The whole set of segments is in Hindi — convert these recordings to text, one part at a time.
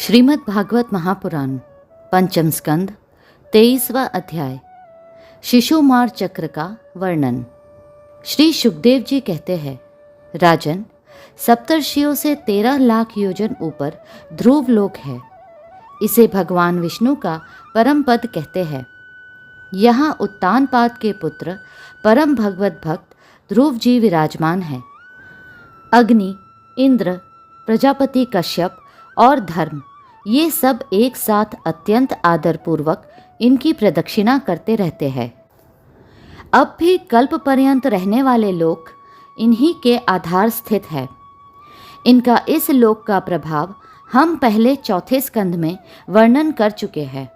श्रीमद् भागवत महापुराण पंचम स्कंद 23वां अध्याय शिशुमार चक्र का वर्णन। श्री सुखदेव जी कहते हैं, राजन, सप्तर्षियों से 13 लाख योजन ऊपर ध्रुव लोक है। इसे भगवान विष्णु का परम पद कहते हैं। यहाँ उत्तानपाद के पुत्र परम भगवत भक्त ध्रुव जी विराजमान हैं। अग्नि, इंद्र, प्रजापति कश्यप और धर्म, ये सब एक साथ अत्यंत आदरपूर्वक इनकी प्रदक्षिणा करते रहते हैं। अब भी कल्प पर्यंत रहने वाले लोक इन्हीं के आधार स्थित है। इनका इस लोक का प्रभाव हम पहले चौथे स्कंद में वर्णन कर चुके हैं।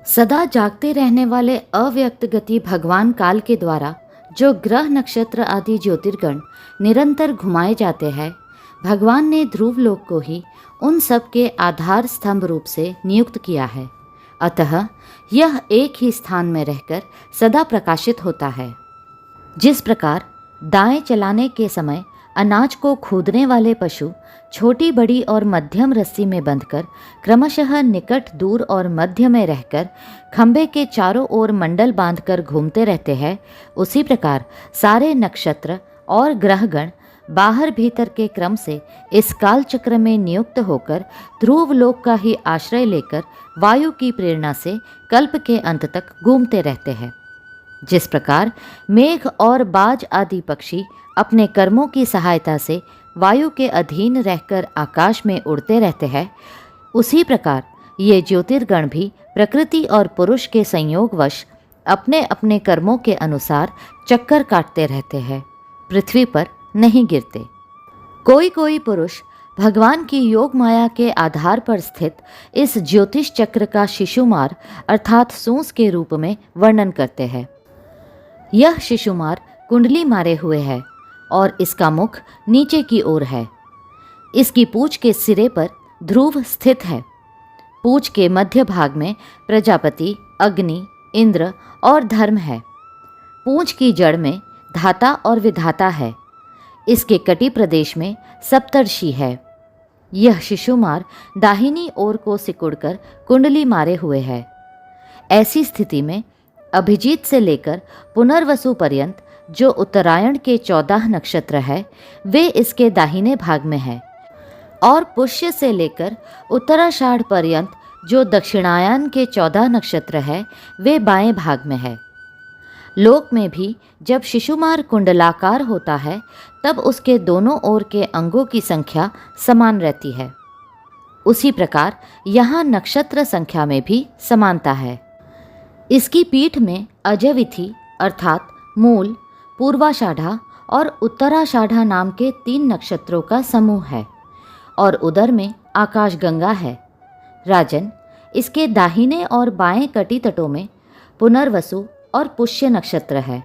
सदा जागते रहने वाले अव्यक्त गति भगवान काल के द्वारा जो ग्रह नक्षत्र आदि ज्योतिर्गण निरंतर घुमाए जाते हैं, भगवान ने ध्रुव लोक को ही उन सब के आधार स्तंभ रूप से नियुक्त किया है। अतः यह एक ही स्थान में रहकर सदा प्रकाशित होता है। जिस प्रकार दाएं चलाने के समय अनाज को खोदने वाले पशु छोटी बड़ी और मध्यम रस्सी में बंधकर क्रमशः निकट, दूर और मध्य में रहकर खंबे के चारों ओर मंडल बांधकर घूमते रहते हैं, उसी प्रकार सारे नक्षत्र और ग्रहगण बाहर भीतर के क्रम से इस काल चक्र में नियुक्त होकर ध्रुव लोक का ही आश्रय लेकर वायु की प्रेरणा से कल्प के अंत तक घूमते रहते हैं। जिस प्रकार मेघ और बाज आदि पक्षी अपने कर्मों की सहायता से वायु के अधीन रहकर आकाश में उड़ते रहते हैं, उसी प्रकार ये ज्योतिर्गण भी प्रकृति और पुरुष के संयोगवश अपने अपने कर्मों के अनुसार चक्कर काटते रहते हैं, पृथ्वी पर नहीं गिरते। कोई कोई पुरुष भगवान की योग माया के आधार पर स्थित इस ज्योतिष चक्र का शिशुमार अर्थात सूंस के रूप में वर्णन करते हैं। यह शिशुमार कुंडली मारे हुए है और इसका मुख नीचे की ओर है। इसकी पूंछ के सिरे पर ध्रुव स्थित है। पूंछ के मध्य भाग में प्रजापति, अग्नि, इंद्र और धर्म है। पूंछ की जड़ में धाता और विधाता है। इसके कटी प्रदेश में सप्तर्षि है। यह शिशुमार दाहिनी ओर को सिकुड़कर कुंडली मारे हुए है। ऐसी स्थिति में अभिजीत से लेकर पुनर्वसु पर्यंत जो उत्तरायण के 14 नक्षत्र है, वे इसके दाहिने भाग में है, और पुष्य से लेकर उत्तराषाढ़ पर्यंत जो दक्षिणायन के 14 नक्षत्र है, वे बाएं भाग में है। लोक में भी जब शिशुमार कुंडलाकार होता है, तब उसके दोनों ओर के अंगों की संख्या समान रहती है। उसी प्रकार यहाँ नक्षत्र संख्या में भी समानता है। इसकी पीठ में अजविथि अर्थात मूल, पूर्वाषाढ़ा और उत्तराषाढ़ा नाम के 3 नक्षत्रों का समूह है, और उदर में आकाशगंगा है। राजन, इसके दाहिने और बाएं कटी तटों में पुनर्वसु और पुष्य नक्षत्र है।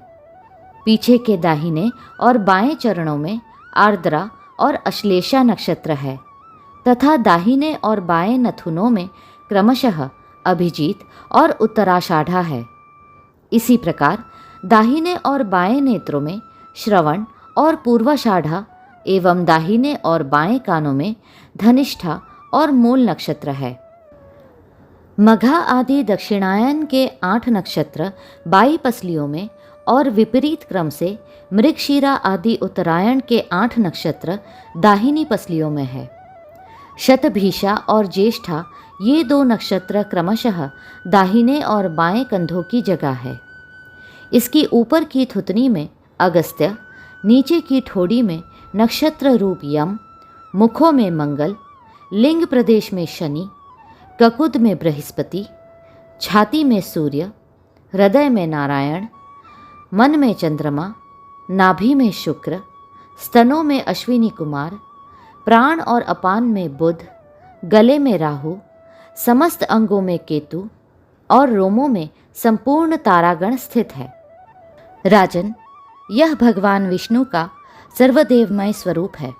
पीछे के दाहिने और बाएं चरणों में आर्द्रा और अश्लेषा नक्षत्र है, तथा दाहिने और बाएं नथुनों में क्रमशः अभिजीत और उत्तराषाढ़ा है। इसी प्रकार दाहिने और बाएं नेत्रों में श्रवण और पूर्वाषाढ़ा एवं दाहिने और बाएं कानों में धनिष्ठा और मूल नक्षत्र है। मघा आदि दक्षिणायन के 8 नक्षत्र बाई पसलियों में और विपरीत क्रम से मृगशिरा आदि उत्तरायण के 8 नक्षत्र दाहिनी पसलियों में है। शतभीषा और ज्येष्ठा ये 2 नक्षत्र क्रमशः दाहिने और बाएं कंधों की जगह है। इसकी ऊपर की थुतनी में अगस्त्य, नीचे की ठोड़ी में नक्षत्र रूप यम, मुखों में मंगल, लिंग प्रदेश में शनि, ककुद में बृहस्पति, छाती में सूर्य, हृदय में नारायण, मन में चंद्रमा, नाभि में शुक्र, स्तनों में अश्विनी कुमार, प्राण और अपान में बुध, गले में राहु, समस्त अंगों में केतु और रोमों में संपूर्ण तारागण स्थित है। राजन, यह भगवान विष्णु का सर्वदेवमय स्वरूप है।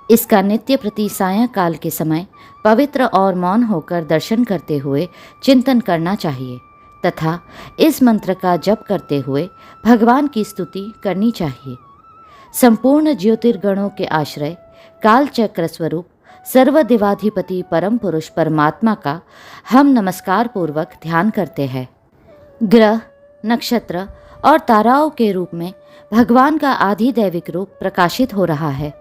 इसका नित्य प्रति सायंकाल के समय पवित्र और मौन होकर दर्शन करते हुए चिंतन करना चाहिए, तथा इस मंत्र का जप करते हुए भगवान की स्तुति करनी चाहिए। संपूर्ण ज्योतिर्गणों के आश्रय कालचक्र स्वरूप सर्वदेवाधिपति परम पुरुष परमात्मा का हम नमस्कार पूर्वक ध्यान करते हैं। ग्रह, नक्षत्र और ताराओं के रूप में भगवान का आधिदैविक रूप प्रकाशित हो रहा है।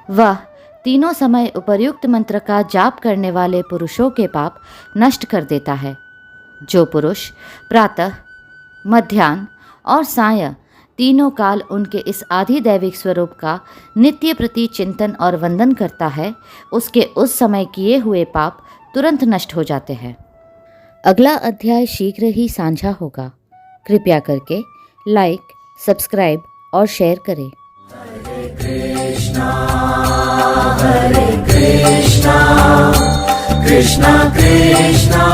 वह तीनों समय उपर्युक्त मंत्र का जाप करने वाले पुरुषों के पाप नष्ट कर देता है। जो पुरुष प्रातः, मध्याह्न और सायं तीनों काल उनके इस आधिदैविक स्वरूप का नित्य प्रति चिंतन और वंदन करता है, उसके उस समय किए हुए पाप तुरंत नष्ट हो जाते हैं। अगला अध्याय शीघ्र ही साझा होगा। कृपया करके लाइक, सब्सक्राइब और शेयर करें। हरे कृष्णा कृष्णा कृष्णा